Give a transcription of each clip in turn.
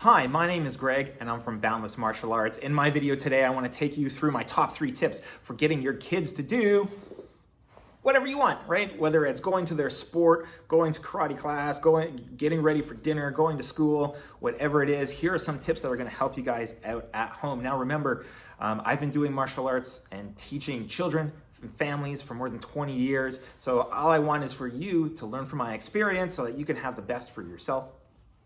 Hi, my name is Greg and I'm from Boundless Martial Arts. In my video today, I want to take you through my top 3 tips for getting your kids to do whatever you want, right? Whether it's going to their sport, going to karate class, getting ready for dinner, going to school, whatever it is, here are some tips that are going to help you guys out at home. Now remember, I've been doing martial arts and teaching children and families for more than 20 years. So all I want is for you to learn from my experience so that you can have the best for yourself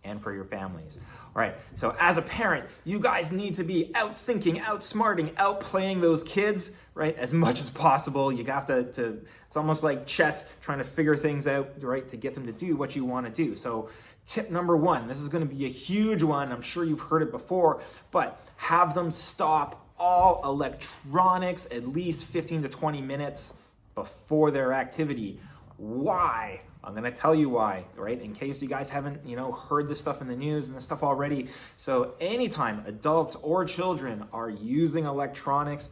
and for your families. All right, so as a parent, you guys need to be out thinking, outsmarting, outplaying those kids, right, as much as possible. You have to it's almost like chess, trying to figure things out, right, to get them to do what you want to do. So tip number 1, this is going to be a huge one. I'm sure you've heard it before, but have them stop all electronics at least 15 to 20 minutes before their activity. Why? I'm going to tell you why, right? In case you guys haven't, heard this stuff in the news and this stuff already. So anytime adults or children are using electronics,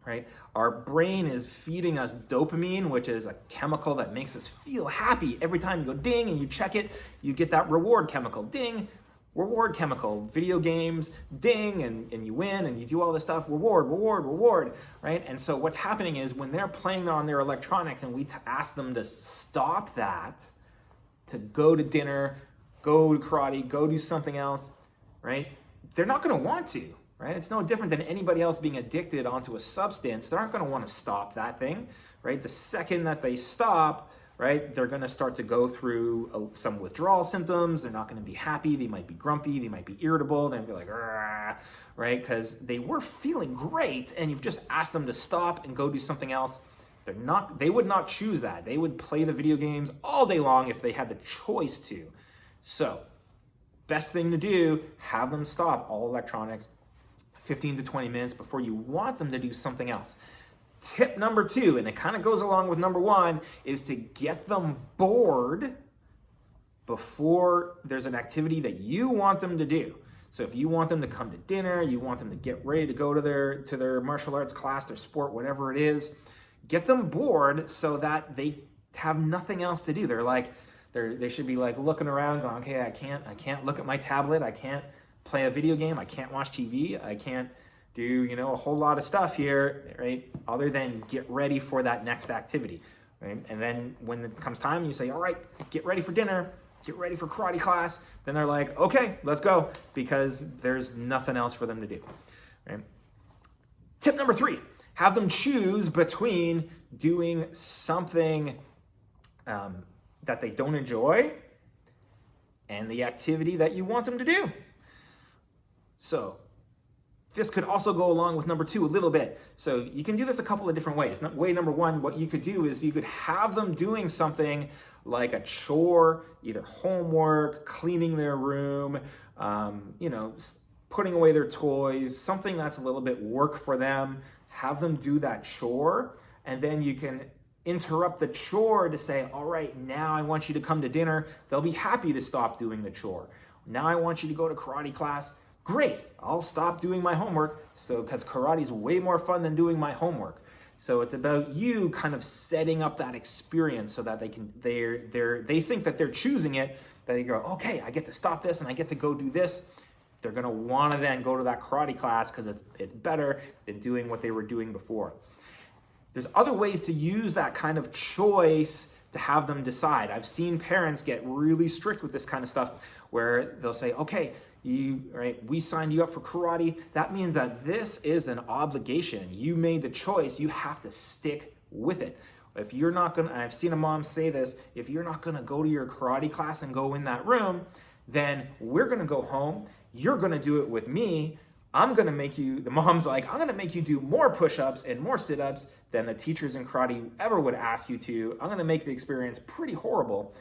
right, our brain is feeding us dopamine, which is a chemical that makes us feel happy. Every time you go ding and you check it, you get that reward chemical, ding, reward chemical. Video games, ding, and you win and you do all this stuff, reward, right? And so what's happening is when they're playing on their electronics and we ask them to stop that, to go to dinner, go to karate, go do something else, right? They're not going to want to, right? It's no different than anybody else being addicted onto a substance. They're not going to want to stop that thing, right? The second that they stop, right, they're going to start to go through some withdrawal symptoms. They're not going to be happy. They might be grumpy. They might be irritable. They'll be like, right, because they were feeling great and you've just asked them to stop and go do something else. They would not choose that. They would play the video games all day long if they had the choice to. So best thing to do, have them stop all electronics 15 to 20 minutes before you want them to do something else. Tip number 2, and it kind of goes along with number 1, is to get them bored before there's an activity that you want them to do. So if you want them to come to dinner, you want them to get ready to go to their martial arts class, their sport, whatever it is, get them bored so that they have nothing else to do. They should be like looking around going, okay, I can't look at my tablet, I can't play a video game, I can't watch TV, I can't do, a whole lot of stuff here, right? Other than get ready for that next activity, right? And then when it comes time, you say, all right, get ready for dinner, get ready for karate class. Then they're like, okay, let's go, because there's nothing else for them to do, right? Tip number 3, have them choose between doing something that they don't enjoy and the activity that you want them to do. So this could also go along with number 2 a little bit. So you can do this a couple of different ways. Way number 1, what you could do is you could have them doing something like a chore, either homework, cleaning their room, putting away their toys, something that's a little bit work for them. Have them do that chore, and then you can interrupt the chore to say, all right, now I want you to come to dinner. They'll be happy to stop doing the chore. Now I want you to go to karate class. Great, I'll stop doing my homework, because karate is way more fun than doing my homework. So it's about you kind of setting up that experience so that they think that they're choosing it, that they go, okay, I get to stop this and I get to go do this. They're going to want to then go to that karate class because it's better than doing what they were doing before. There's other ways to use that kind of choice to have them decide. I've seen parents get really strict with this kind of stuff where they'll say, okay, we signed you up for karate. That means that this is an obligation. You made the choice. You have to stick with it. If you're not going to, and I've seen a mom say this, if you're not going to go to your karate class and go in that room, then we're going to go home. You're going to do it with me. The mom's like, I'm going to make you do more push-ups and more sit-ups than the teachers in karate ever would ask you to. I'm going to make the experience pretty horrible.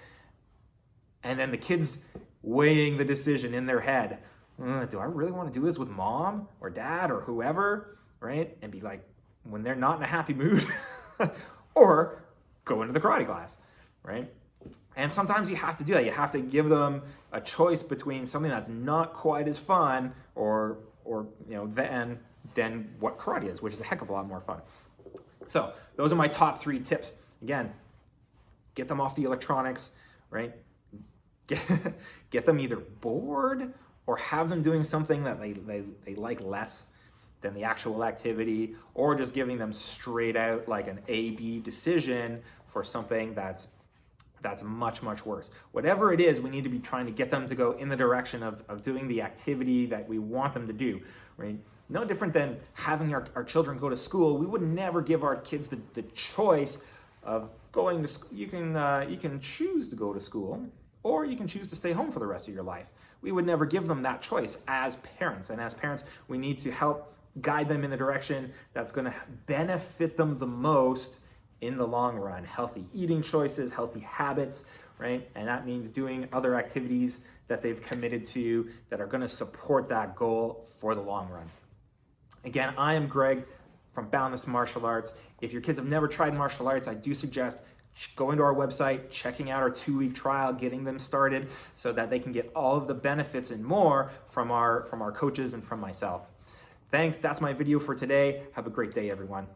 And then the kids weighing the decision in their head. Do I really want to do this with mom or dad or whoever, right? And be like, when they're not in a happy mood, or go into the karate class, right? And sometimes you have to do that. You have to give them a choice between something that's not quite as fun or than what karate is, which is a heck of a lot more fun. So those are my top 3 tips. Again, get them off the electronics, right? Get them either bored or have them doing something that they like less than the actual activity, or just giving them straight out like an A-B decision for something that's much, much worse. Whatever it is, we need to be trying to get them to go in the direction of doing the activity that we want them to do, right? No different than having our children go to school. We would never give our kids the choice of going to school. You can choose to go to school, or you can choose to stay home for the rest of your life. We would never give them that choice as parents. And as parents, we need to help guide them in the direction that's going to benefit them the most in the long run. Healthy eating choices, healthy habits, right? And that means doing other activities that they've committed to that are going to support that goal for the long run. Again, I am Greg from Boundless Martial Arts. If your kids have never tried martial arts, I do suggest going to our website, checking out our 2-week trial, getting them started so that they can get all of the benefits and more from our coaches and from myself. Thanks, that's my video for today. Have a great day, everyone.